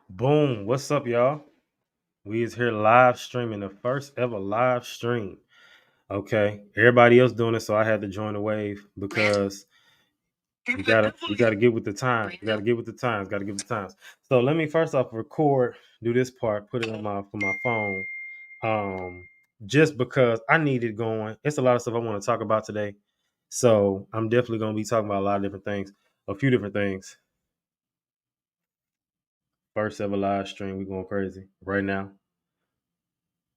Boom. What's up, y'all? We is here live streaming the first ever live stream. Okay. Everybody else doing it, so I had to join the wave because we gotta get with the times. We gotta get with the times. Gotta get with the times. So let me first off record, do this part, put it on my phone. Just because I need it going. It's a lot of stuff I want to talk about today. So I'm definitely gonna be talking about a lot of different things, a few different things. First ever live stream. We going crazy right now.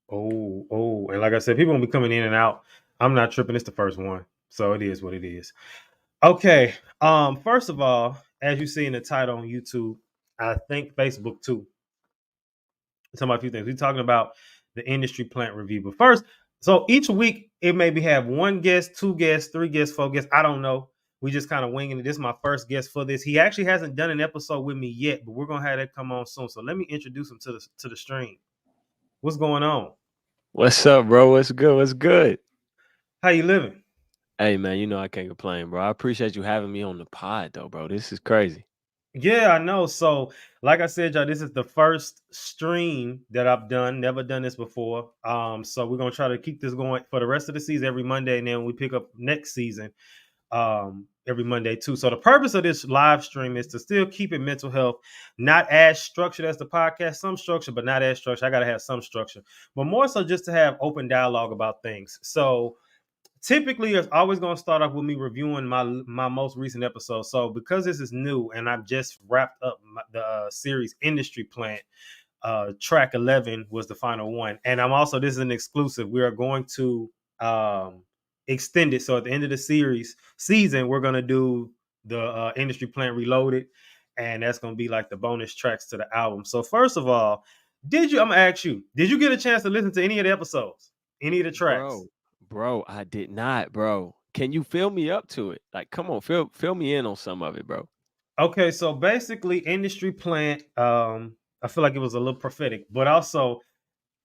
And like I said, people gonna be coming in and out. I'm not tripping. It's the first one, so it is what it is. Okay. First of all, as you see in the title on YouTube, I think Facebook too. Talking about a few things. We're talking about the industry plant review, but first, so each week it maybe have one guest, two guests, three guests, four guests. I don't know. We just kind of winging it. This is my first guest for this. He actually hasn't done an episode with me yet, but we're gonna have that come on soon. So let me introduce him to the stream. What's going on? What's up, bro? What's good? What's good? How you living? Hey, man, you know I can't complain, bro. I appreciate you having me on the pod, though, bro. This is crazy. Yeah, I know. So, like I said, y'all, this is the first stream that I've done. Never done this before. So we're gonna try to keep this going for the rest of the season every Monday, and then we pick up next season every Monday too. So the purpose of this live stream is to still keep it mental health, not as structured as the podcast, some structure, but not as structured. I gotta have some structure, but more so just to have open dialogue about things. So typically it's always going to start off with me reviewing my most recent episode. So because this is new and I've just wrapped up the series Industry Plant, track 11 was the final one, and I'm also, this is an exclusive, we are going to extend it. So at the end of the season we're going to do the Industry Plant Reloaded, and that's going to be like the bonus tracks to the album. So first of all, I'm gonna ask you, did you get a chance to listen to any of the episodes, any of the tracks? Bro, I did not, bro. Can you fill me up to it? Like, come on, fill me in on some of it, bro. Okay, so basically, Industry Plant. I feel like it was a little prophetic, but also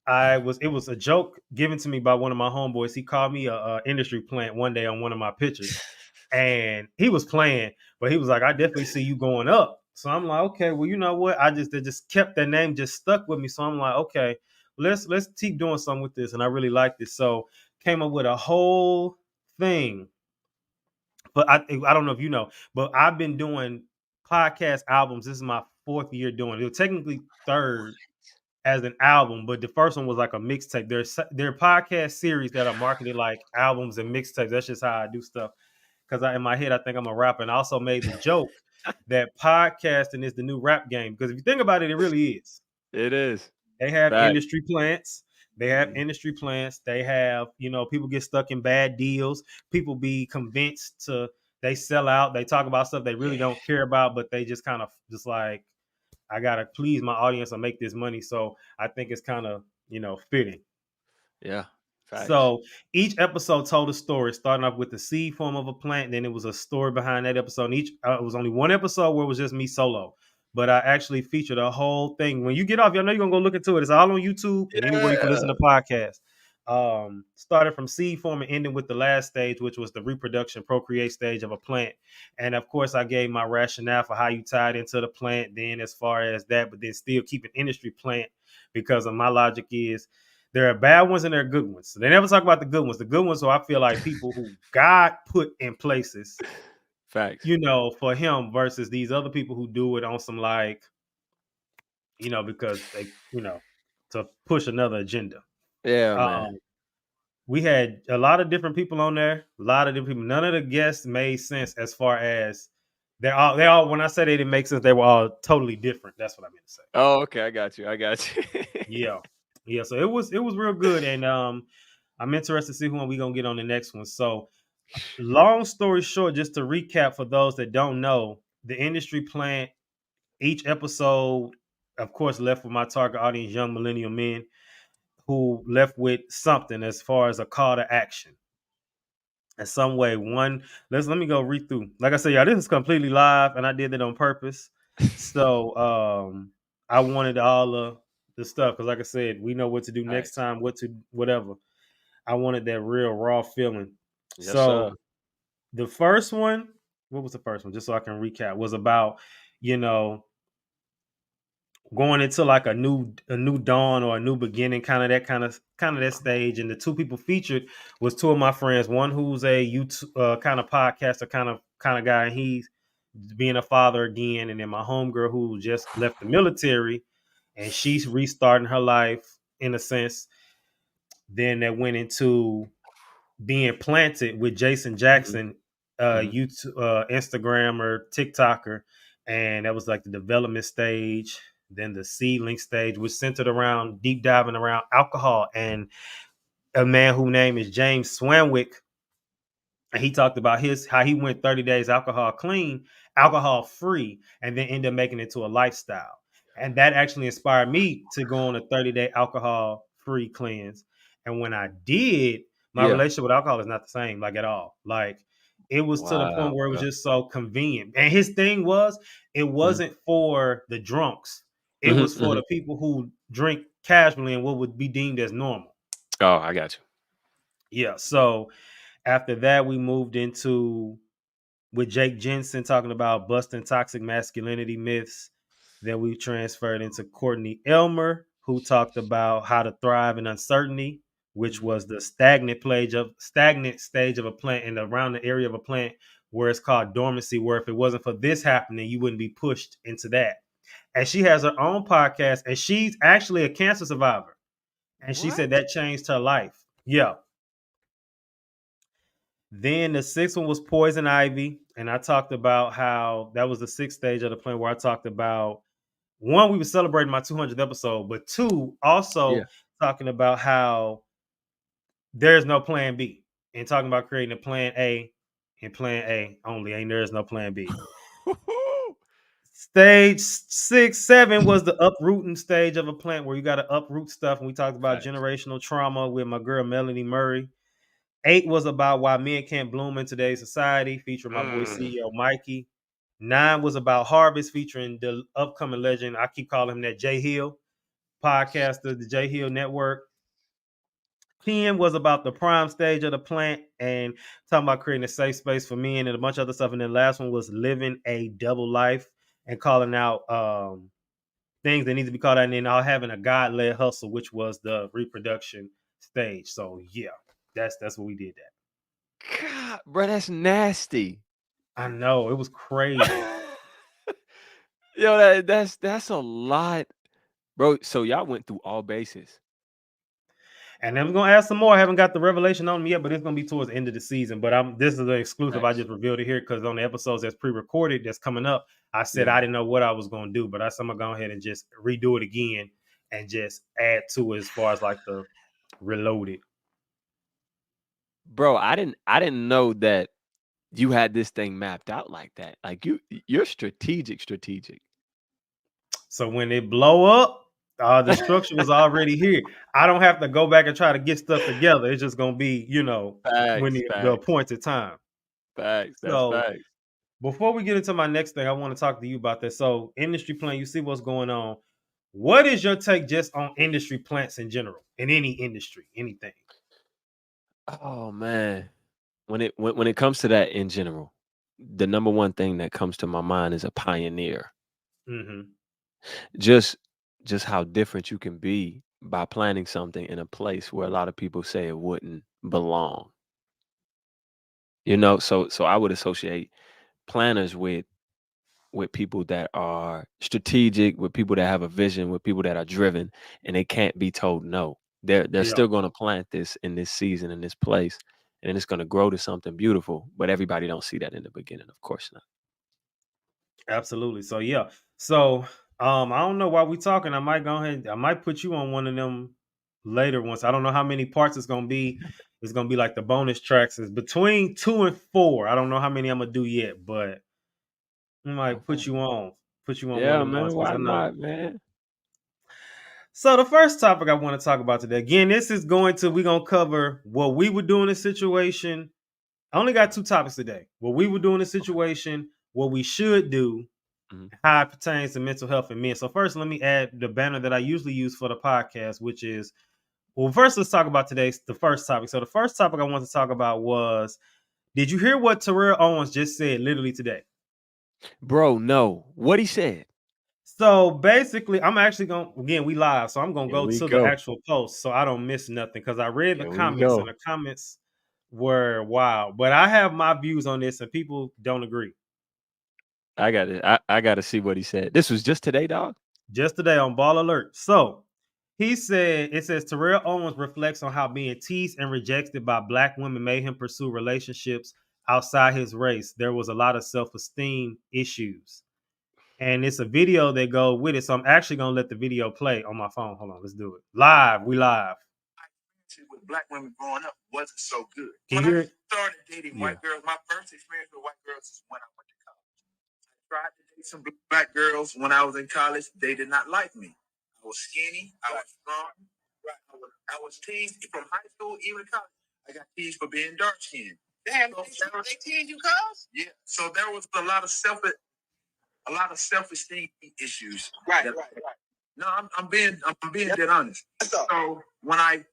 it was a joke given to me by one of my homeboys. He called me a Industry Plant one day on one of my pictures, and he was playing, but he was like, "I definitely see you going up." So I'm like, "Okay, well, you know what? They just kept that name, just stuck with me." So I'm like, "Okay, let's keep doing something with this," and I really like this. So came up with a whole thing, but I don't know if you know, but I've been doing podcast albums. This is my fourth year doing it. It was technically third as an album, but the first one was like a mixtape. There are podcast series that are marketed like albums and mixtapes. That's just how I do stuff. Because in my head, I think I'm a rapper. And I also made the joke that podcasting is the new rap game. Because if you think about it, it really is. It is. They have Fact. industry plants. They have Mhm. industry plants. They have, people get stuck in bad deals. People be convinced they sell out. They talk about stuff they really don't care about, but they just kind of just like, I gotta please my audience and make this money. So I think it's kind of, fitting. Yeah. Facts. So each episode told a story, starting off with the seed form of a plant. Then it was a story behind that episode. And it was only one episode where it was just me solo, but I actually featured a whole thing. When you get off, y'all know you're gonna go look into it. It's all on YouTube and anywhere you can Yeah. listen to podcasts. Started from seed form and ending with the last stage, which was the reproduction, procreate stage of a plant. And of course, I gave my rationale for how you tied into the plant. Then, as far as that, but then still keep an industry plant, because of my logic is there are bad ones and there are good ones. So they never talk about the good ones. The good ones, so I feel like people who God put in places, Facts. for him versus these other people who do it on some like, because they, to push another agenda. Yeah, man. Um, we had a lot of different people on there, a lot of different people. None of the guests made sense as far as they all when I said they didn't make sense, they were all totally different. That's what I meant to say. Oh, okay. I got you. I got you. Yeah. Yeah. So it was real good. And I'm interested to see who we gonna get on the next one. So long story short, just to recap for those that don't know, the industry plant, each episode, of course, left with my target audience, young millennial men, who left with something as far as a call to action in some way. Let me go read through. Like I said, y'all, this is completely live, and I did it on purpose. So I wanted all of the stuff because, like I said, we know what to do next Facts. time, what to whatever. I wanted that real raw feeling. Yes, sir. So the first one, what was the first one? Just so I can recap, was about, you know, going into like a new dawn or a new beginning, kind of that stage. And the two people featured was two of my friends. One who's a YouTube kind of podcaster, kind of guy, and he's being a father again. And then my homegirl who just left the military, and she's restarting her life in a sense. Then that went into being planted with Jason Mhm, Jackson, mhm. YouTube, Instagram or TikToker, and that was like the development stage. Then the seedling stage was centered around deep diving around alcohol, and a man whose name is James Swanwick, and he talked about his how he went 30 days alcohol clean, alcohol free, and then ended up making it to a lifestyle. And that actually inspired me to go on a 30-day alcohol free cleanse. And when I did, my Yeah. relationship with alcohol is not the same, like at all. Like it was to the point Wow, where it was bro. just so convenient. And his thing was, it Mhm, wasn't for the drunks, it mhm, was for mhm. the people who drink casually and what would be deemed as normal. Oh, I got you. Yeah. So after that, we moved into with Jake Jensen talking about busting toxic masculinity myths. Then we transferred into Courtney Elmer, who talked about how to thrive in uncertainty, which Mhm. was the stagnant stage of a plant and around the area of a plant where it's called dormancy, where if it wasn't for this happening, you wouldn't be pushed into that. And she has her own podcast, and she's actually a cancer survivor. And she said What? that changed her life. Yeah. Then the sixth one was Poison Ivy, and I talked about how that was the sixth stage of the plan where I talked about one, we were celebrating my 200th episode, but two, Yeah. also talking about how there's no plan B and talking about creating a plan A and plan A only, and there is no plan B. Stage six, seven was the uprooting stage of a plant where you got to uproot stuff, and we talked about Facts. generational trauma with my girl Melanie Murray. Eight was about why men can't bloom in today's society, featuring my boy Mm. CEO Mikey. Nine was about Harvest, featuring the upcoming legend. I keep calling him that Jay Hill, podcaster, the Jay Hill Network. 10 was about the prime stage of the plant and talking about creating a safe space for men and a bunch of other stuff. And then the last one was living a double life and calling out things that need to be called out. And then having a God led hustle, which was the reproduction stage. So yeah, that's what we did. That God, bro, that's nasty. I know it was crazy. Yo, that's a lot, bro. So y'all went through all bases. And I'm gonna add some more. I haven't got the revelation on them yet, but it's gonna be towards the end of the season. But this is an exclusive. I Facts. just revealed it here because on the episodes that's pre-recorded that's coming up, I said Yeah. I didn't know what I was gonna do, but I'm gonna go ahead and just redo it again and just add to it as far as like the reloaded. Bro, I didn't know that you had this thing mapped out like that. Like you're strategic. So when it blow up, the structure was already here. I don't have to go back and try to get stuff together. It's just gonna be, when Facts, the facts, appointed time. facts. That's So facts. before we get into my next thing, I want to talk to you about this. So, industry plant, you see what's going on. What is your take just on industry plants in general, in any industry, anything? Oh man. When it comes to that in general, the number one thing that comes to my mind is a pioneer. Hmm. Just just how different you can be by planting something in a place where a lot of people say it wouldn't belong. So I would associate planners with people that are strategic, with people that have a vision, with people that are driven, and they can't be told no. They're Yeah, still going to plant this in this season in this place, and it's going to grow to something beautiful. But everybody don't see that in the beginning, of course not. absolutely. So, yeah. So, I don't know why we talking. I might go ahead. I might put you on one of them later ones. I don't know how many parts it's gonna be. It's gonna be like the bonus tracks. Is between 2 and 4. I don't know how many I'm gonna do yet, but I might Okay. put you on one Yeah, of them man. ones because Why I know. not, man? So the first topic I want to talk about today, again, we're gonna cover what we would do in a situation. I only got two topics today. What we would do in a Okay. situation, what we should do, Mhm. how it pertains to mental health in men. So first, let me add the banner that I usually use for the podcast, which is first let's talk about today's the first topic. So the first topic I want to talk about was, did you hear what Terrell Owens just said literally today? Bro, no. What he said? So basically, I'm actually going again, we live, so I'm gonna Here go we to the go. actual post so I don't miss nothing because I read the Here we comments and go. the comments were wild. But I have my views on this and people don't agree. I got it. I got to see what he said. This was just today, dog. Just today on Ball Alert. So he said it says Terrell Owens reflects on how being teased and rejected by black women made him pursue relationships outside his race. There was a lot of self-esteem issues. And it's a video that go with it. So I'm actually gonna let the video play on my phone. Hold on, let's do it. Live, we live. With black women growing up wasn't so good. Can When you hear I it? started dating Yeah. white girls, my first experience with white girls is when I went to college. I tried to date some black girls when I was in college. They did not like me. I was skinny. I was strong. Right. I was teased from high school, even college. I got teased for being dark skinned. Damn, so they teased you, cuz? Yeah. So there was a lot of self-esteem issues. Right. No, I'm being dead honest. So when I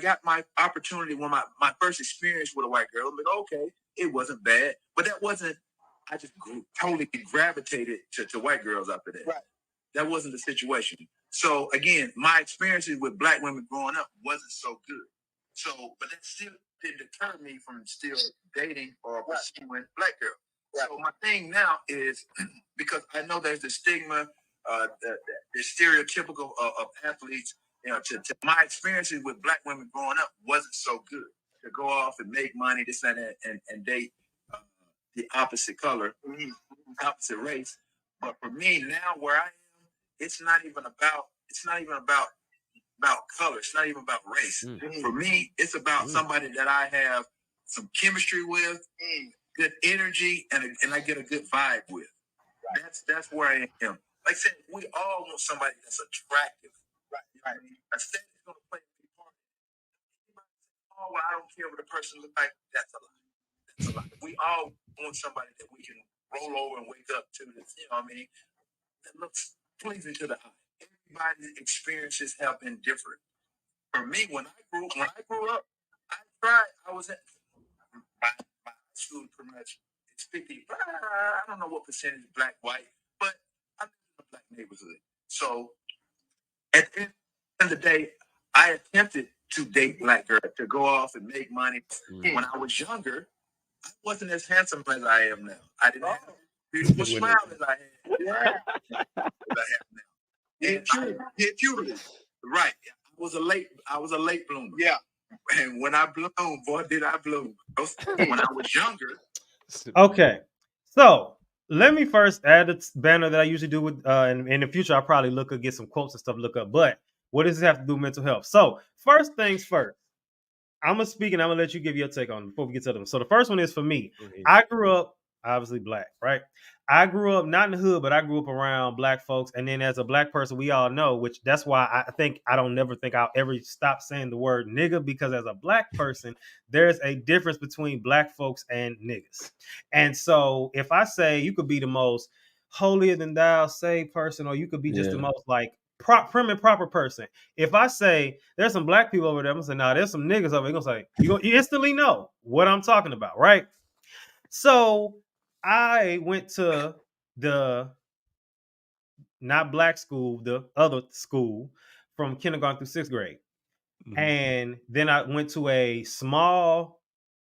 got my opportunity, when my first experience with a white girl, I'm like, okay, it wasn't bad, but that wasn't. I just totally gravitated to white girls after that. Right. That wasn't the situation. So again, my experiences with black women growing up wasn't so good. So, but that still didn't deter me from still dating or pursuing black girls. Right. So my thing now is because I know there's the stigma, the stereotypical of athletes. You know, to my experiences with black women growing up wasn't so good. To go off and make money, this and that, and date the opposite color, opposite race. But for me now, where I am, it's not even about color. It's not even about race. For me, it's about somebody that I have some chemistry with, good energy, and I get a good vibe with. That's where I am. Like I said, we all want somebody that's attractive. Right. I said it's gonna play a big part. Oh, well, I don't care what the person looks like. That's a lie. That's a lie. We all want somebody that we can roll over and wake up to. That, you know what I mean? That looks pleasing to the eye. Everybody's experiences have been different. For me, when I grew up, I was at my school pretty much. It's 50. I don't know what percentage black, white, but I live in a black neighborhood. So at the end of the day, I attempted to date black girls to go off and make money. When I was younger, I wasn't as handsome as I am now. I didn't have a beautiful smile as I had. Yeah. As I have now. Yeah, puberty. Right. I was a late bloomer. Yeah. And when I bloomed, boy, did I bloom. When I was younger. Okay. So let me first add the banner that I usually do with in the future. I'll probably get some quotes and stuff look up. But what does this have to do with mental health? So first things first. I'm gonna speak and I'm gonna let you give your take on it before we get to them. So the first one is for me. I grew up obviously black, right? I grew up not in the hood, but I grew up around black folks. And then as a black person, we all know, which that's why I think I don't never think I'll ever stop saying the word nigga, because as a black person, there's a difference between black folks and niggas. And so if I say you could be the most holier than thou say person, or you could be just the most like prim and proper person. If I say there's some black people over there, I'm gonna say, nah, there's some niggas over there. You're gonna say, you instantly know what I'm talking about, right? So I went to the not black school, the other school from kindergarten through sixth grade. And then I went to a small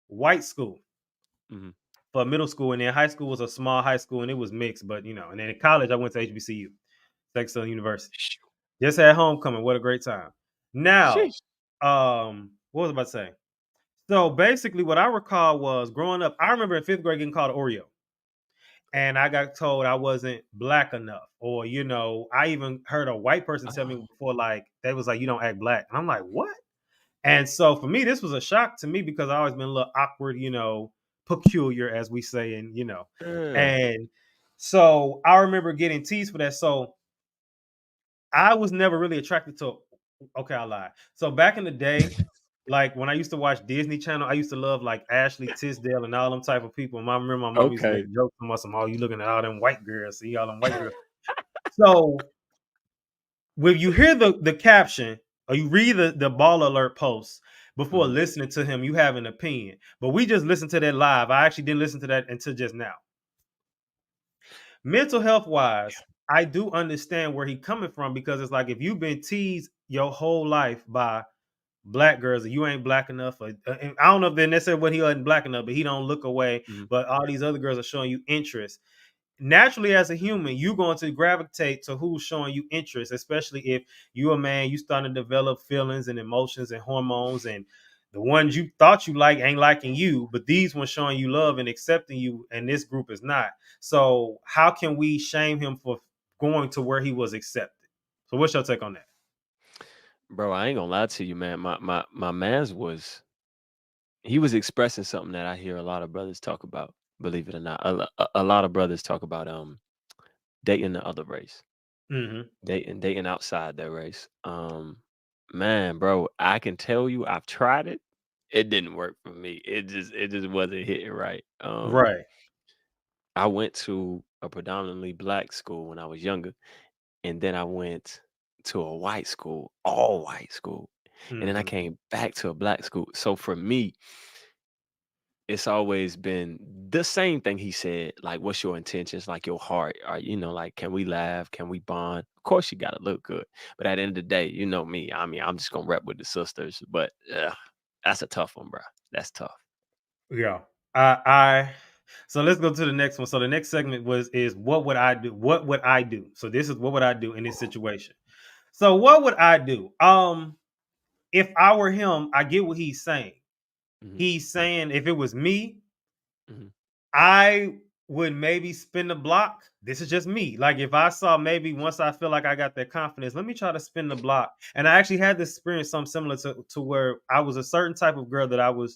white school for middle school. And then high school was a small high school and it was mixed, but you know, and then in college I went to HBCU, Texas University. Just had homecoming. What a great time. Now, what was I about to say? So basically, what I recall was growing up, I remember in fifth grade getting called Oreo. And I got told I wasn't black enough. Or, you know, I even heard a white person tell me before, like, they was like, you don't act black. And I'm like, what? And so for me, this was a shock to me because I always been a little awkward, you know, peculiar, as we say, and, you know. And so I remember getting teased for that. So I was never really attracted to, okay, I lied. So back in the day, like when I used to watch Disney Channel, I used to love like Ashley Tisdale and all them type of people. And I remember my mom used to make jokes to us, "Oh, you looking at all them white girls? See all them white girls." So when you hear the caption or you read the ball alert post before listening to him, you have an opinion. But we just listened to that live. I actually didn't listen to that until just now. Mental health wise, I do understand where he coming from, because it's like, if you've been teased your whole life by black girls, and you ain't black enough, or and I don't know if they're necessarily what he wasn't black enough, but he don't look away, Mhm. but all these other girls are showing you interest. Naturally, as a human, you're going to gravitate to who's showing you interest, especially if you're a man, you starting to develop feelings and emotions and hormones, and the ones you thought you like ain't liking you, but these ones showing you love and accepting you, and this group is not. So how can we shame him for going to where he was accepted? So what's your take on that? Bro, I ain't gonna lie to you, man. My man's he was expressing something that I hear a lot of brothers talk about. Believe it or not, a lot of brothers talk about dating the other race, Mm-hmm. dating outside their race. Man, bro, I can tell you, I've tried it. It didn't work for me. It just wasn't hitting right. Right. I went to a predominantly black school when I was younger, and then I went to a white school, all white school, and then I Mm-hmm. came back to a black school. So for me, it's always been the same thing he said. Like, what's your intentions? Like your heart? Are like, can we laugh? Can we bond? Of course, you gotta look good. But at the end of the day, you know me. I mean, I'm just gonna rep with the sisters. But that's a tough one, bro. That's tough. Yeah. I so let's go to the next one. So the next segment is what would I do? What would I do? So this is what would I do in this situation. So what would I do? If I were him, I get what he's saying. Hmm. He's saying if it was me, Hmm. I would maybe spin the block. This is just me. Like, if I saw, maybe once I feel like I got that confidence, let me try to spin the block. And I actually had this experience, something similar to where I was a certain type of girl that I would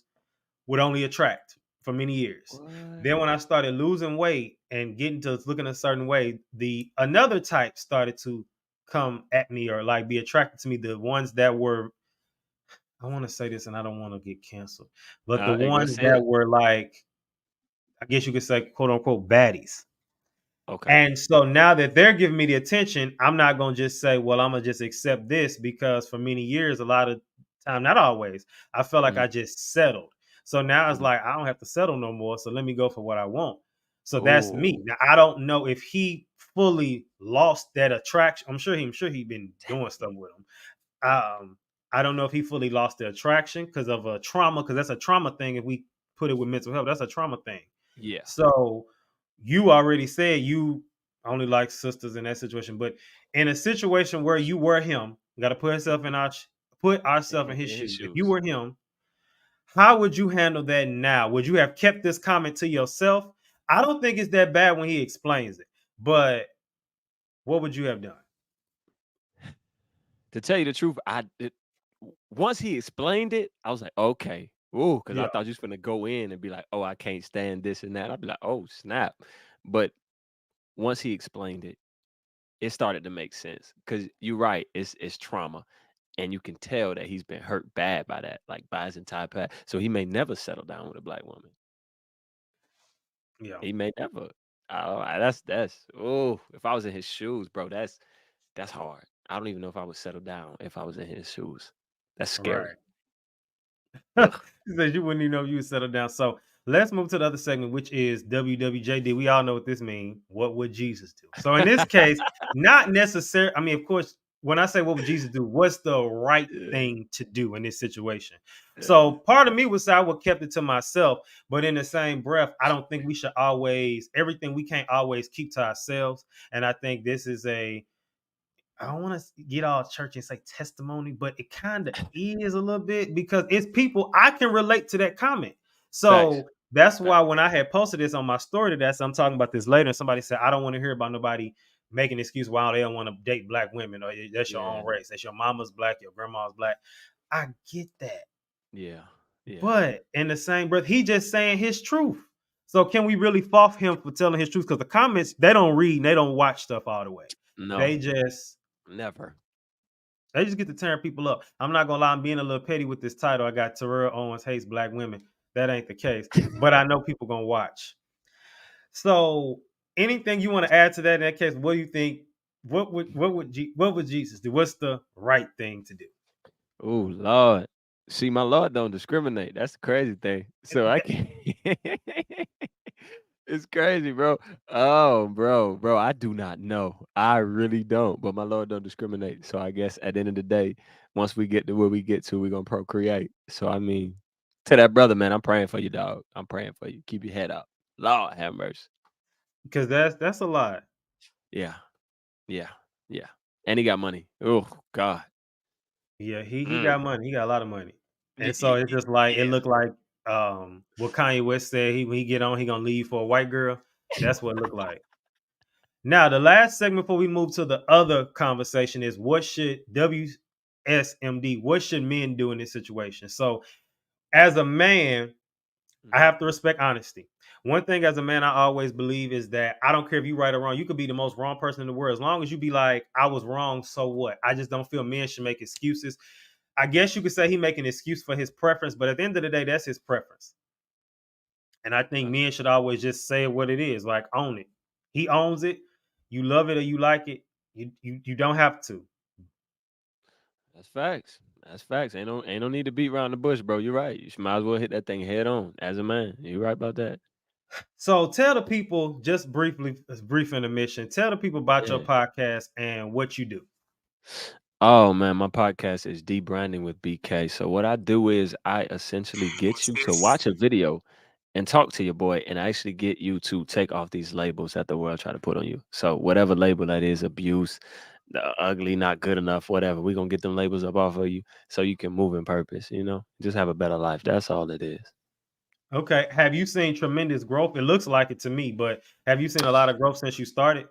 only attract for many years. What? Then when I started losing weight and getting to looking a certain way, the another type started to come at me, or like be attracted to me. The ones that were, I want to say this and I don't want to get canceled, but the Hey, go ones say that it. were like, I guess you could say, quote unquote, baddies. Okay. And so now that they're giving me the attention, I'm not going to just say, well, I'm going to just accept this, because for many years, a lot of time, not always, I felt like Hmm. I just settled. So now it's Hmm. like, I don't have to settle no more. So let me go for what I want. So that's me. Oh, Now, I don't know if he fully lost that attraction. I'm sure he'd been doing stuff with him. I don't know if he fully lost the attraction because of a trauma, because that's a trauma thing. If we put it with mental health, that's a trauma thing. yeah. So you already said you only like sisters in that situation, but in a situation where you were him, we got to put ourselves in his In his shoes. If you shoes. were him, how would you handle that now? Would you have kept this comment to yourself? I don't think it's that bad when he explains it, but what would you have done? To tell you the truth, once he explained it, I was like, okay. Ooh, because I Yeah, thought you was gonna go in and be like, oh, I can't stand this and that. I'd be like, oh, snap. But once he explained it, it started to make sense. Because you're right, it's trauma. And you can tell that he's been hurt bad by that, like by his entire past. So he may never settle down with a black woman. yeah, He may never. That's oh, if I was in his shoes, bro, that's hard. I don't even know if I would settle down if I was in his shoes. That's scary. right. Ugh. He says you wouldn't even know if you would settle down. So let's move to the other segment, which is WWJD. We all know what this means. What would Jesus do? So in this case, not necessarily. I mean, of course, when I say what would Jesus do, what's the right Yeah, thing to do in this situation? yeah. So part of me would say I would kept it to myself, but in the same breath, I don't think we should always everything we can't always keep to ourselves. And I think this is a, I don't want to get all church and say testimony, but it kind of is a little bit, because it's people I can relate to that comment. Facts. So that's Facts. why when I had posted this on my story today, so I'm talking about this later, and somebody said, I don't want to hear about nobody making an excuse why they don't want to date black women, or that's your own Yeah. race. That's your mama's black, your grandma's black. I get that. Yeah. Yeah. But in the same breath, he just saying his truth. So can we really fault him for telling his truth? Because the comments, they don't read and they don't watch stuff all the way. No. They just Never. They just get to tearing people up. I'm not gonna lie, I'm being a little petty with this title. I got Terrell Owens hates black women. That ain't the case, but I know people gonna watch. So, anything you want to add to that? In that case, what do you think? What would Jesus do? What's the right thing to do? Oh Lord. See, my Lord don't discriminate. That's the crazy thing. So I can't. It's crazy, bro. Oh, bro, I do not know. I really don't. But my Lord don't discriminate. So I guess at the end of the day, once we get to where we get to, we're gonna procreate. So I mean, to that brother, man, I'm praying for you, dog. I'm praying for you. Keep your head up. Lord have mercy. Because that's a lot. Yeah, yeah, yeah. And he got money. Oh God. Yeah, he Mm. got money. He got a lot of money. And so Yeah. it's just like it looked like what Kanye West said when he get on, he gonna leave for a white girl. That's what it looked like. Now, the last segment before we move to the other conversation is what should WSMD, what should men do in this situation? So, as a man, I Mhm. have to respect honesty. One thing as a man, I always believe is that I don't care if you right or wrong. You could be the most wrong person in the world. As long as you be like, I was wrong, so what? I just don't feel men should make excuses. I guess you could say he make an excuse for his preference, but at the end of the day, that's his preference. And I think That's men should always just say what it is, like own it. He owns it. You love it or you like it. You don't have to. that's facts. That's facts. Ain't no need to beat around the bush, bro. You're right. You might as well hit that thing head on as a man. You're right about that. So tell the people just briefly, brief intermission. Tell the people about your Yeah. podcast and what you do. Oh man, my podcast is Debranding with BK. So what I do is I essentially get What's you to this? watch a video and talk to your boy and actually get you to take off these labels that the world try to put on you. So whatever label that is, abuse, the ugly, not good enough, whatever, we're gonna get them labels up off of you so you can move in purpose, just have a better life. That's all it is. Okay. Have you seen tremendous growth? It looks like it to me, but have you seen a lot of growth since you started?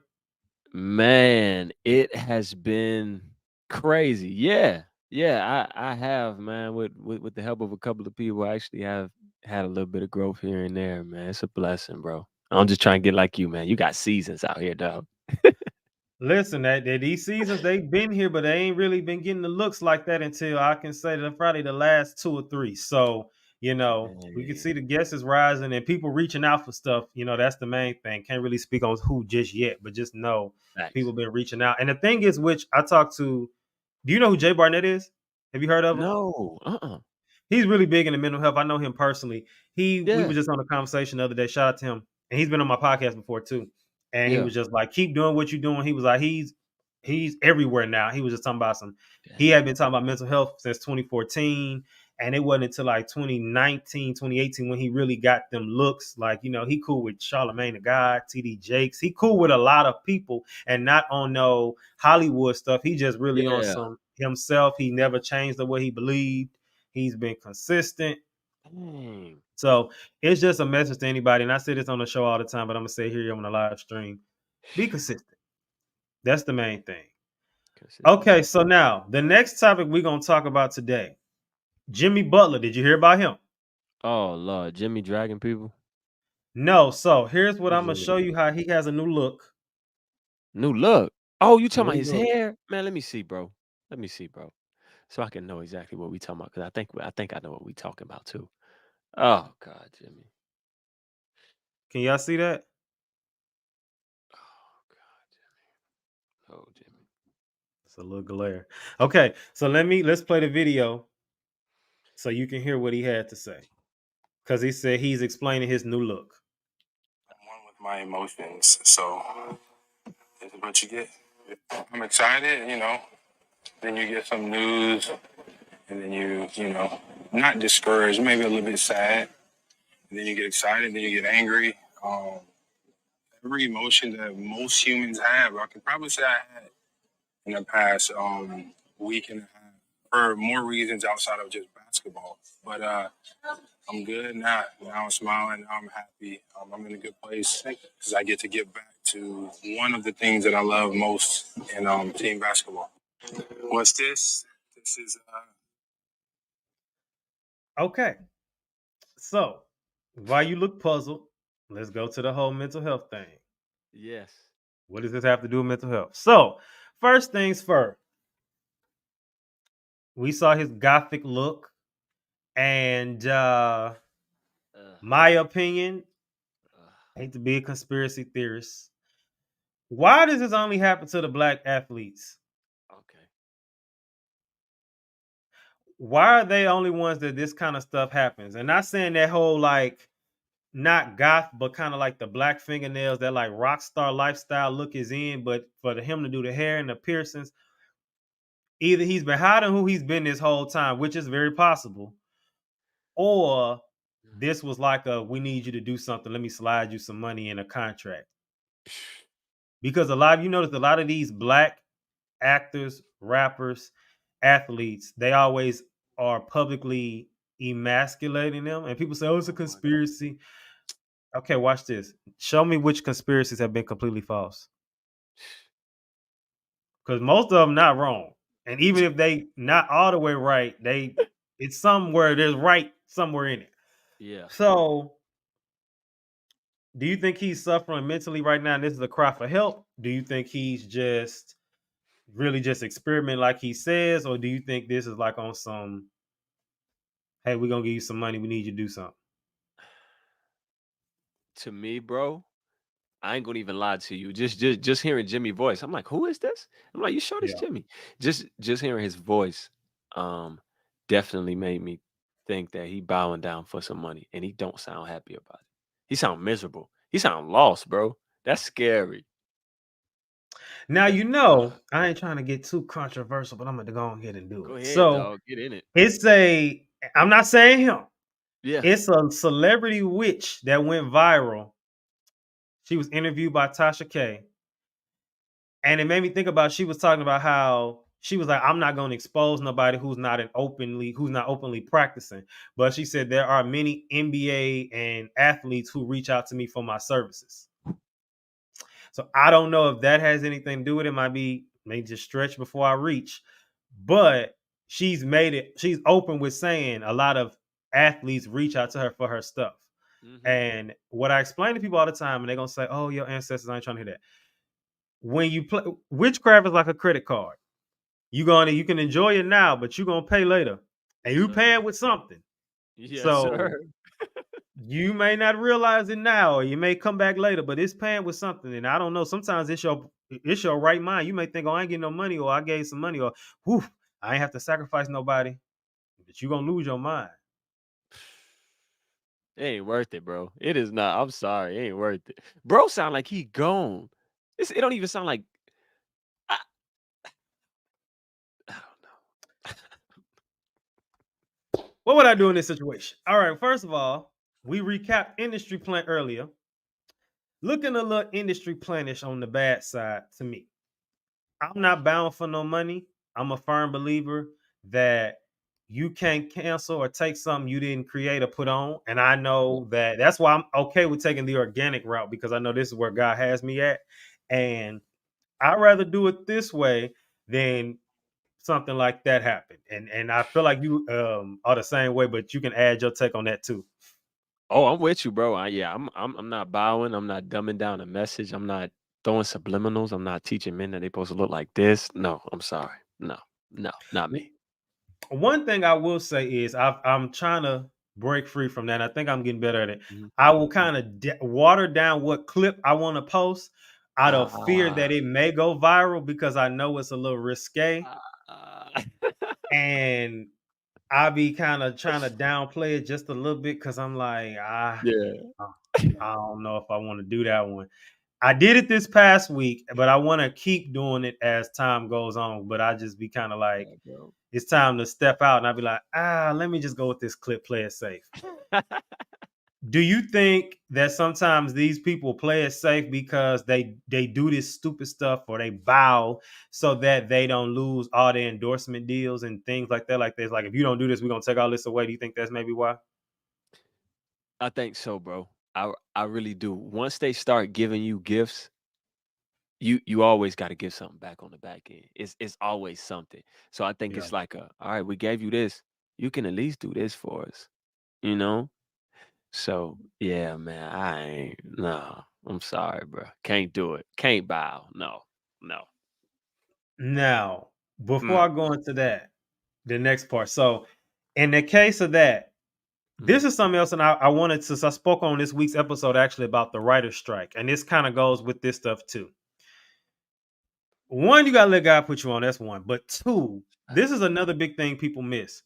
Man, it has been crazy. Yeah. Yeah, I have, man, with the help of a couple of people, I actually have had a little bit of growth here and there, man. It's a blessing, bro. I'm just trying to get like you, man. You got seasons out here, dog. Listen, that these seasons they've been here, but they ain't really been getting the looks like that until I can say that probably the last 2 or 3. So we can Dang. see the guests is rising and people reaching out for stuff. That's the main thing. Can't really speak on who just yet, but just know Facts. people been reaching out. And the thing is, which I talked to, do you know who Jay Barnett is? Have you heard of him? No. He's really big into mental health. I know him personally. We Yeah. were just on a conversation the other day. Shout out to him. And he's been on my podcast before too. And he Yeah. was just like, keep doing what you're doing. He was like, he's everywhere now. He was just talking about he Dang. had been talking about mental health since 2014. And it wasn't until like 2019, 2018 when he really got them looks. Like, he cool with Charlamagne the God, TD Jakes. He cool with a lot of people and not on no Hollywood stuff. He just really on Yeah. some himself. He never changed the way he believed. He's been consistent. Dang. So it's just a message to anybody. And I say this on the show all the time, but I'm gonna say here on the live stream. Be consistent. That's the main thing. Okay, Consistency. so now the next topic we're gonna talk about today. Jimmy Butler. Did you hear about him? Oh Lord, Jimmy Dragon people. No. So here's what What I'm is gonna it? show you how he has a new look. New look. Oh, you talking about New his look. hair? Man, let me see, bro. Let me see, bro. So I can know exactly what we talking about. Cause I think I know what we talking about too. Oh God, Jimmy. Can y'all see that? Oh God, oh Jimmy. It's a little glare. Okay, so let's play the video so you can hear what he had to say. Because he said he's explaining his new look. I'm one with my emotions, so this is what you get. I'm excited, Then you get some news, and then not discouraged, maybe a little bit sad. And then you get excited, then you get angry. Um, every emotion that most humans have, I can probably say I had in the past week and a half for more reasons outside of just basketball. But I'm good now. Now I'm smiling. Now I'm happy. I'm in a good place because I get to get back to one of the things that I love most in team basketball. What's this? This is Okay. So, while you look puzzled, let's go to the whole mental health thing. Yes. What does this have to do with mental health? So, first things first, we saw his Gothic look, and Uh, my opinion, I hate to be a conspiracy theorist. Why does this only happen to the black athletes? okay. Why are they only ones that this kind of stuff happens? And not saying that whole like not goth, but kind of like the black fingernails, that like rock star lifestyle look is in. But for him to do the hair and the piercings, either he's been hiding who he's been this whole time, which is very possible, or this was like a, we need you to do something. Let me slide you some money in a contract. Because a lot, you notice a lot of these black actors, rappers, athletes, they always are publicly emasculating them. And people say, oh, it's a conspiracy. Okay, watch this. Show me which conspiracies have been completely false. Because most of them not wrong. And even if they not all the way right, it's somewhere there's right somewhere in it. Yeah. So do you think he's suffering mentally right now and this is a cry for help? Do you think he's just really just experimenting like he says? Or do you think this is like on some, hey, we're gonna give you some money, we need you to do something? To me, bro, I ain't gonna even lie to you. Just hearing Jimmy's voice, I'm like, who is this? I'm like, you sure this Yeah. Jimmy? Just hearing his voice, definitely made me think that he bowing down for some money, and he don't sound happy about it. He sound miserable. He sound lost, bro. That's scary. Now, Ugh. I ain't trying to get too controversial, but I'm gonna go ahead and do Go it. ahead, So dog. Get in it. I'm not saying him. Yeah. It's a celebrity witch that went viral. She was interviewed by Tasha K. And it made me think about, she was talking about how she was like, I'm not going to expose nobody who's not openly practicing. But she said there are many NBA and athletes who reach out to me for my services. So I don't know if that has anything to do with it. Might be maybe just stretch before I reach. But she's open with saying a lot of athletes reach out to her for her stuff. Mm-hmm. And what I explain to people all the time, and they're gonna say, "Oh, your ancestors, I ain't trying to hear that." When you play witchcraft is like a credit card. You can enjoy it now, but you're gonna pay later, and Yes, you sir. paying with something. Yes, So sir. you may not realize it now, or you may come back later, but it's paying with something. And I don't know. Sometimes it's your right mind. You may think, "Oh, I ain't getting no money," or "I gave some money," or "Whew, I ain't have to sacrifice nobody," but you're gonna lose your mind. It ain't worth it, bro. It is not. I'm sorry. It ain't worth it. Bro sound like he gone. It don't even sound like I, I don't know. What would I do in this situation? All right, first of all, we recapped industry plant earlier. Looking a little industry plantish on the bad side to me. I'm not bound for no money. I'm a firm believer that you can't cancel or take something you didn't create or put on. And I Yeah. know that's why I'm okay with taking the organic route, because I know this is where God has me at. And I'd rather do it this way than something like that happen. And I feel like you are the same way, but you can add your take on that too. Oh, I'm with you, bro. Yeah, I'm not bowing. I'm not dumbing down a message. I'm not throwing subliminals. I'm not teaching men that they're supposed to look like this. No, I'm sorry. No, no, not me. One thing I will say is I'm trying to break free from that. I think I'm getting better at it. Mhm. I will kind of water down what clip I want to post out of fear Ah, that it may go viral, because I know it's a little risque, ah. and I'll be kind of trying to downplay it just a little bit, because I'm like, Yeah. I don't know if I want to do that one. I did it this past week, but I want to keep doing it as time goes on. But I just be kind of like, Yeah, bro. it's time to step out, and I'd be like, let me just go with this clip, play it safe. Do you think that sometimes these people play it safe because they do this stupid stuff, or they bow so that they don't lose all their endorsement deals and things like that? Like this, like, if you don't do this, we're gonna take all this away. Do you think that's maybe why? I think so, bro. I really do. Once they start giving you gifts, you always got to give something back on the back end. It's always something. So I think Yeah. it's like all right, we gave you this. You can at least do this for us, you know? So yeah, man, I ain't no. I'm sorry, bro. Can't do it. Can't bow. No, no. Now, before Mm, I go into that, the next part. So, in the case of that, mm. this is something else, and I wanted to. So I spoke on this week's episode actually about the writer's strike, and this kind of goes with this stuff too. One, you gotta let God put you on. That's one. But two, this is another big thing people miss.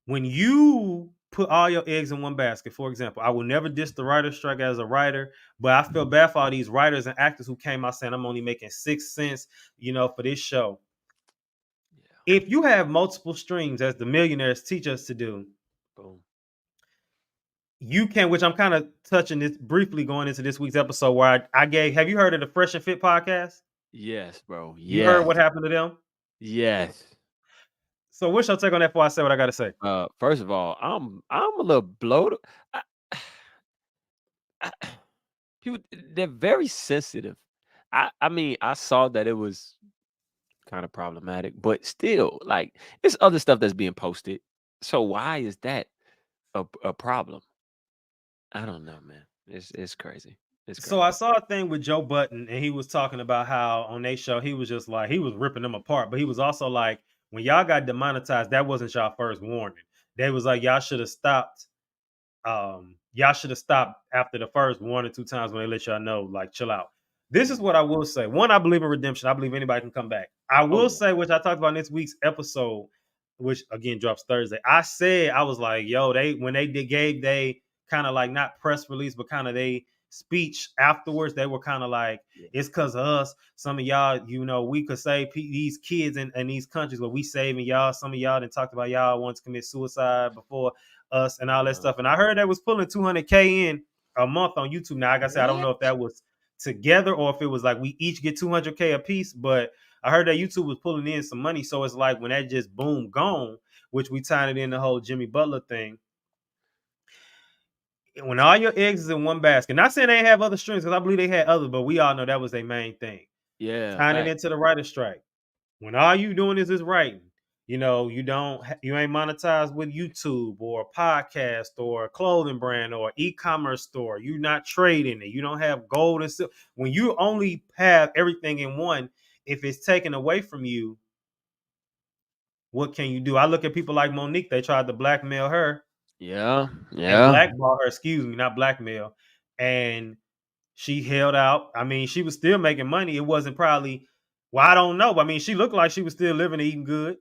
When you put all your eggs in one basket. For example, I will never diss the writer's strike as a writer, but I feel bad for all these writers and actors who came out saying I'm only making 6 cents, for this show. Yeah. If you have multiple streams, as the millionaires teach us to do, boom, you can, which I'm kind of touching this briefly going into this week's episode where I gave, have you heard of the Fresh and Fit podcast? Yes, bro. Yes. You heard what happened to them? Yes. So what's your take on that before I say what I got to say? First of all, I'm a little bloated. People, they're very sensitive. I mean, I saw that it was kind of problematic, but still, like, it's other stuff that's being posted. So why is that a problem? I don't know, man. It's crazy. It's crazy. So I saw a thing with Joe Budden, and he was talking about how on their show he was just like he was ripping them apart, but he was also like, when y'all got demonetized, that wasn't y'all first warning. They was like, y'all should have stopped. Y'all should have stopped after the first 1 or 2 times when they let y'all know, like, chill out. This is what I will say. One, I believe in redemption. I believe anybody can come back. I will say, which I talked about in this week's episode, which again drops Thursday. I said, I was like, yo, when they gave they kind of like not press release, but kind of they speech afterwards, they were kind of like, it's because of us. Some of y'all, we could save these kids in these countries, but we saving y'all. Some of y'all done talked about y'all want to commit suicide before us and all that stuff. And I heard that was pulling 200K in a month on YouTube. Now, like I said, I don't know if that was together or if it was like we each get 200K a piece, but I heard that YouTube was pulling in some money. So it's like when that just boom gone, which we tied it in the whole Jimmy Butler thing. When all your eggs is in one basket, not saying they have other streams, because I believe they had others, but we all know that was their main thing. Yeah. Tying it into the writer's strike. When all you doing is writing, you ain't monetized with YouTube or a podcast or a clothing brand or e-commerce store. You're not trading it. You don't have gold and silver. When you only have everything in one, if it's taken away from you, what can you do? I look at people like Monique. They tried to blackmail her. Yeah. And blackball her, not blackmail. And she held out. I mean, she was still making money. It wasn't probably, I don't know. I mean, she looked like she was still living and eating good.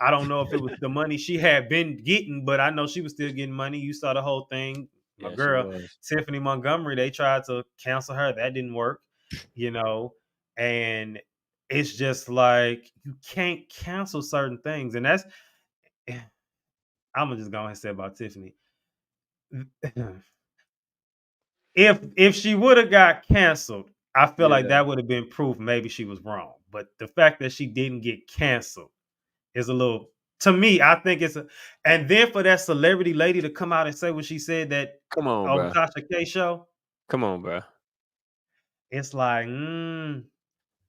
I don't know if it was the money she had been getting, but I know she was still getting money. You saw the whole thing. My girl, Tiffany Montgomery, they tried to cancel her. That didn't work, and it's just like you can't cancel certain things. And that's, I'm going to just go ahead and say about Tiffany. If she would have got canceled, I feel like that would have been proof maybe she was wrong. But the fact that she didn't get canceled is a little, to me, I think and then for that celebrity lady to come out and say what she said that come on, bro. Tasha K show. Come on, bro. It's like, no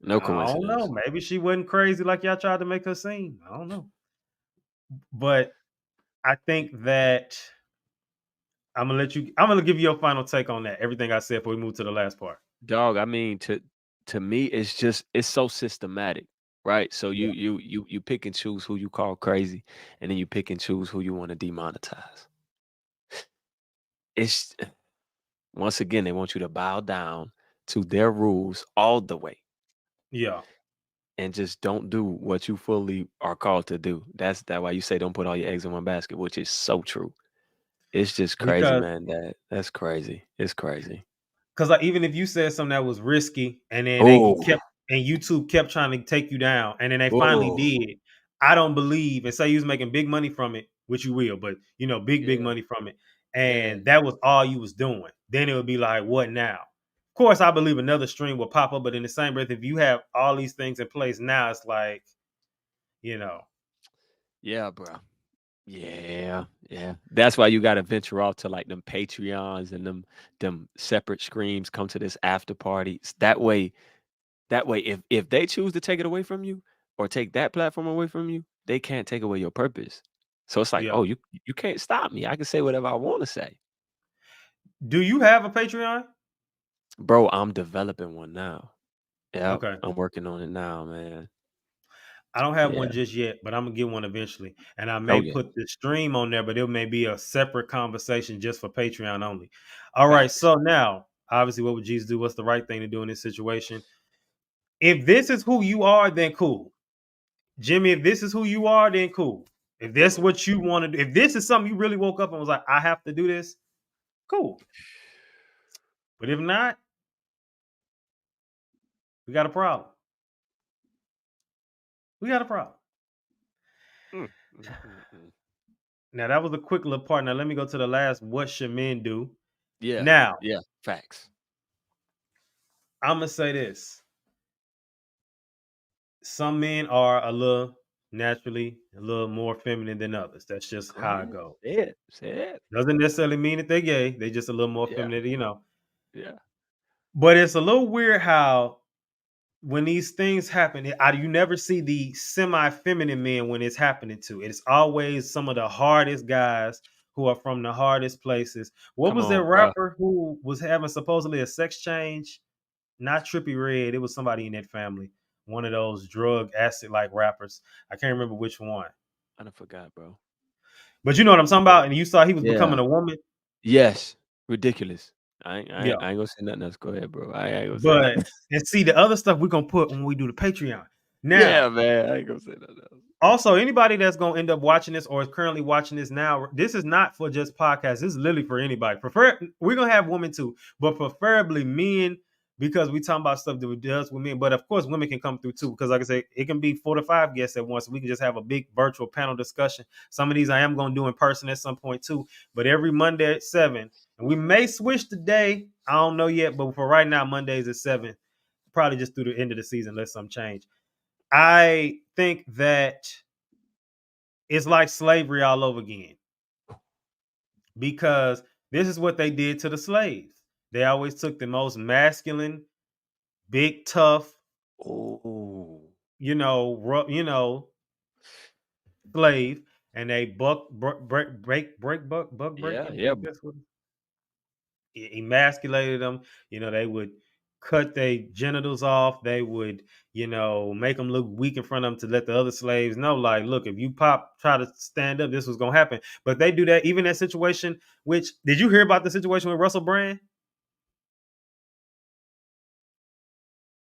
I coincidence. don't know. Maybe she wasn't crazy like y'all tried to make her seem. I don't know. But I think that I'm gonna give you your final take on that. Everything I said before we move to the last part. Dog, I mean, to me, it's so systematic, right? So you pick and choose who you call crazy, and then you pick and choose who you want to demonetize. It's, once again, they want you to bow down to their rules all the way. Yeah. And just don't do what you fully are called to do. That's why you say don't put all your eggs in one basket, which is so true. It's just crazy, man. That's crazy. It's crazy. Because like, even if you said something that was risky, and then YouTube kept trying to take you down, and then they finally did, I don't believe, and say you was making big money from it, which you will, but big money from it, and that was all you was doing, then it would be like, what now? Of course, I believe another stream will pop up, but in the same breath, if you have all these things in place now, it's like, Yeah, bro. Yeah. That's why you got to venture off to like them Patreons and them separate streams. Come to this after party. That way, if they choose to take it away from you or take that platform away from you, they can't take away your purpose. So it's like, oh, you can't stop me. I can say whatever I want to say. Do you have a Patreon? Bro, I'm developing one now. Yeah, okay. I'm working on it now, man. I don't have one just yet, but I'm gonna get one eventually, and I may put the stream on there, but it may be a separate conversation just for Patreon only. All right, so now, obviously, what would Jesus do? What's the right thing to do in this situation? If this is who you are, then cool. Jimmy, if this is who you are, then cool. If that's what you want to do, if this is something you really woke up and was like, I have to do this, cool. But if not, we got a problem. We got a problem. Now, that was a quick little part. Now, let me go to the last. What should men do? Yeah. Now, yeah, facts. I'm going to say this. Some men are a little naturally a little more feminine than others. That's just how it goes. Say it. Doesn't necessarily mean that they're gay. They just a little more Yeah. feminine, you know. Yeah. But it's a little weird how when these things happen, you never see the semi-feminine men when it's happening to. It's always some of the hardest guys who are from the hardest places. What Come was that on, bruh. rapper who was having supposedly a sex change? Not Trippie Redd. It was somebody in that family. One of those drug acid like rappers. I can't remember which one. I done forgot, bro. But you know what I'm talking about? And you saw he was Yeah. becoming a woman. Yes. Ridiculous. I ain't Yeah. gonna say nothing else. Go ahead, bro. I ain't gonna say But nothing. and see the other stuff we're gonna put when we do the Patreon. Now, Yeah, man. I ain't gonna say nothing else. also, anybody that's gonna end up watching this or is currently watching this now, this is not for just podcasts. This is literally for anybody. We're gonna have women too, but preferably men, because we talking about stuff that does with men. But of course, women can come through too, because like I said, it can be 4 to 5 guests at once. We can just have a big virtual panel discussion. Some of these I am gonna do in person at some point too. But every Monday at 7, and we may switch the day. I don't know yet, but for right now, Mondays at 7. Probably just through the end of the season, let something change. I think that it's like slavery all over again, because this is what they did to the slaves. They always took the most masculine, big, tough, slave, and they break Yeah, them. I yeah. think that's what emasculated them. They would cut their genitals off. They would, make them look weak in front of them to let the other slaves know, like, look, if you try to stand up, this was gonna happen. But they do that even that situation. Which, did you hear about the situation with Russell Brand?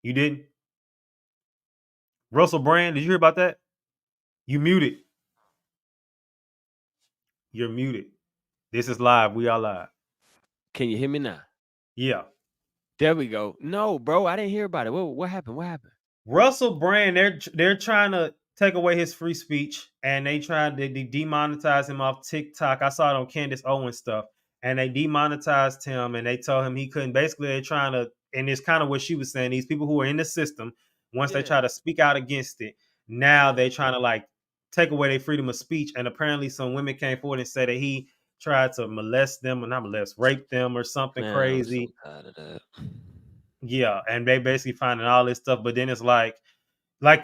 You didn't? Russell Brand, did you hear about that? You muted. You're muted. This is live. We are live. Can you hear me now? Yeah. There we go. No, bro, I didn't hear about it. What happened? What happened? Russell Brand, they're trying to take away his free speech, and they tried to demonetize him off TikTok. I saw it on Candace Owens stuff, and they demonetized him, and they told him he couldn't. Basically, they're trying to, and it's kind of what she was saying. These people who are in the system, once they try to speak out against it, now they trying to like take away their freedom of speech. And apparently, some women came forward and said that he tried to molest them, or not molest, rape them, or something crazy. I'm so tired of that. Yeah, and they basically finding all this stuff, but then it's like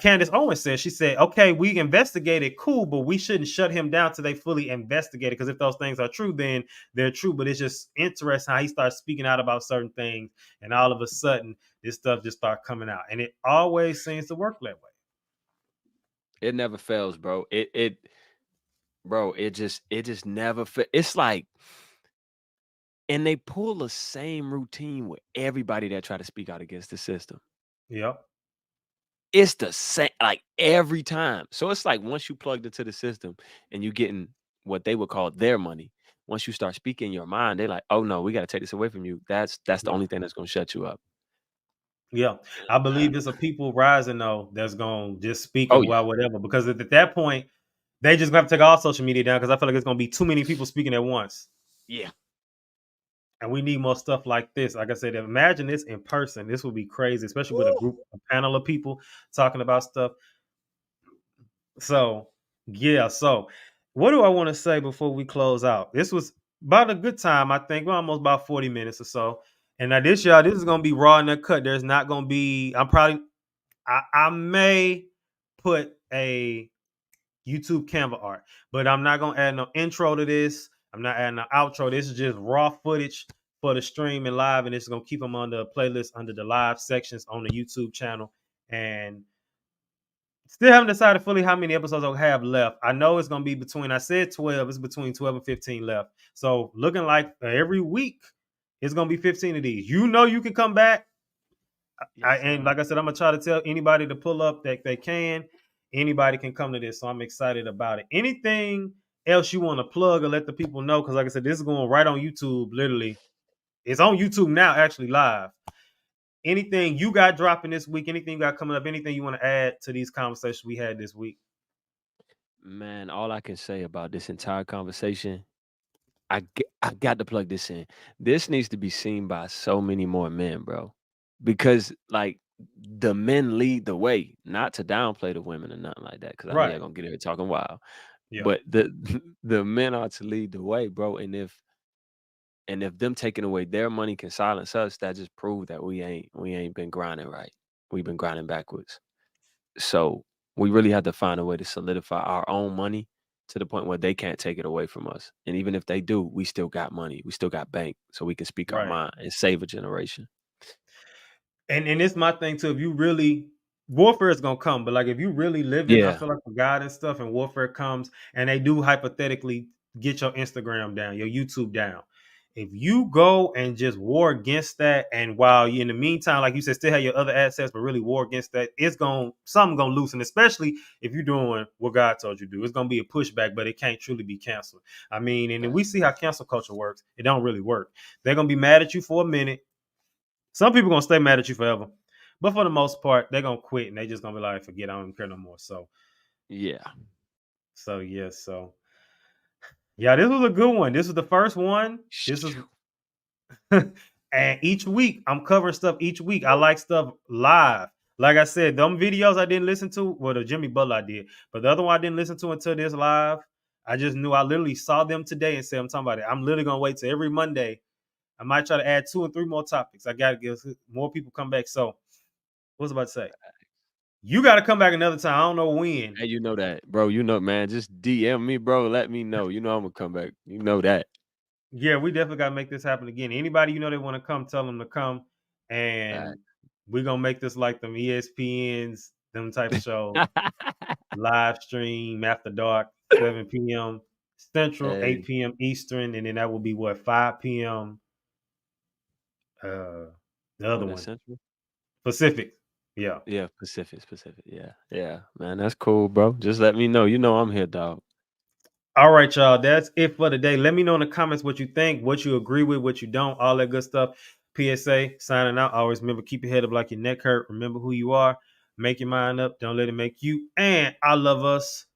Candace Owens said, she said, okay, we investigated, cool, but we shouldn't shut him down till they fully investigate it, because if those things are true, then they're true. But it's just interesting how he starts speaking out about certain things, and all of a sudden, this stuff just starts coming out, and it always seems to work that way. It never fails, bro. It just never it's like, and they pull the same routine with everybody that try to speak out against the system. Yep. It's the same, like every time. So it's like once you plugged into the system and you getting what they would call their money, once you start speaking your mind, they're like, oh no, we got to take this away from you. That's the only thing that's going to shut you up. Yeah. I believe it's a people rising, though, that's going to just speak Oh, and whatever, because at that point, they just going to have to take all social media down, because I feel like it's going to be too many people speaking at once. Yeah. And we need more stuff like this. Like I said, imagine this in person. This would be crazy, especially with a panel of people talking about stuff. So, yeah. So, what do I want to say before we close out? This was about a good time, I think. We're almost about 40 minutes or so. And now this, y'all, this is going to be raw and uncut. There's not going to be, I may put a YouTube Canva art, but I'm not going to add no intro to this. I'm not adding an outro. This is just raw footage for the stream and live, and it's going to keep them on the playlist under the live sections on the YouTube channel. And still haven't decided fully how many episodes I'll have left. I know it's going to be between, I said 12, it's between 12 and 15 left. So looking like every week, it's going to be 15 of these. You can come back. And like I said, I'm going to try to tell anybody to pull up that they can. Anybody can come to this, so I'm excited about it. Anything else you want to plug or let the people know? Because like I said, this is going right on YouTube. Literally, it's on YouTube now, actually live. Anything you got dropping this week? Anything you got coming up? Anything you want to add to these conversations we had this week? Man, all I can say about this entire conversation, I got to plug this in. This needs to be seen by so many more men, bro. Because like the men lead the way, not to downplay the women or nothing like that. Because I know y'all Right. gonna get here talking wild. Yeah. But the the men are to lead the way, bro. And if them taking away their money can silence us, that just proves that we ain't been grinding right. We've been grinding backwards. So we really have to find a way to solidify our own money to the point where they can't take it away from us. And even if they do, we still got money. We still got bank, so we can speak our Right. mind and save a generation. And it's my thing too. If you really warfare is gonna come, but like if you really living, I Yeah. feel like for God and stuff, and warfare comes, and they do hypothetically get your Instagram down, your YouTube down. If you go and just war against that, and while you in the meantime, like you said, still have your other assets, but really war against that, it's gonna something gonna loosen, especially if you're doing what God told you to do. It's gonna be a pushback, but it can't truly be canceled. I mean, and then we see how cancel culture works. It don't really work. They're gonna be mad at you for a minute. Some people gonna stay mad at you forever, but for the most part, they're gonna quit and they just gonna be like, "Forget, I don't even care no more." Yeah. So yeah, this was a good one. This was the first one. This is, and each week I'm covering stuff. Each week I like stuff live. Like I said, them videos I didn't listen to, well, the Jimmy Butler I did, but the other one I didn't listen to until this live. I just knew I literally saw them today and said, "I'm talking about it." I'm literally gonna wait till every Monday. I might try to add 2 and 3 more topics. I gotta get more people come back. So, what was I about to say? You got to come back another time. I don't know when. Hey, you know that, bro. You know, man. Just DM me, bro. Let me know. You know I'm gonna come back. You know that. Yeah, we definitely got to make this happen again. Anybody you know they want to come, tell them to come, and we're gonna make this like them ESPNs, them type of shows. Live stream after dark, 7 p.m. Central, Hey, 8 p.m. Eastern, and then that will be what 5 p.m. The other on that one, central. Pacific. Yeah. Yeah, Pacific. Yeah, yeah, man. That's cool, bro. Just let me know. You know I'm here, dog. All right, y'all. That's it for today. Let me know in the comments what you think, what you agree with, what you don't, all that good stuff. P.S.A. signing out. Always remember, keep your head up like your neck hurt. Remember who you are. Make your mind up. Don't let it make you. And I love us.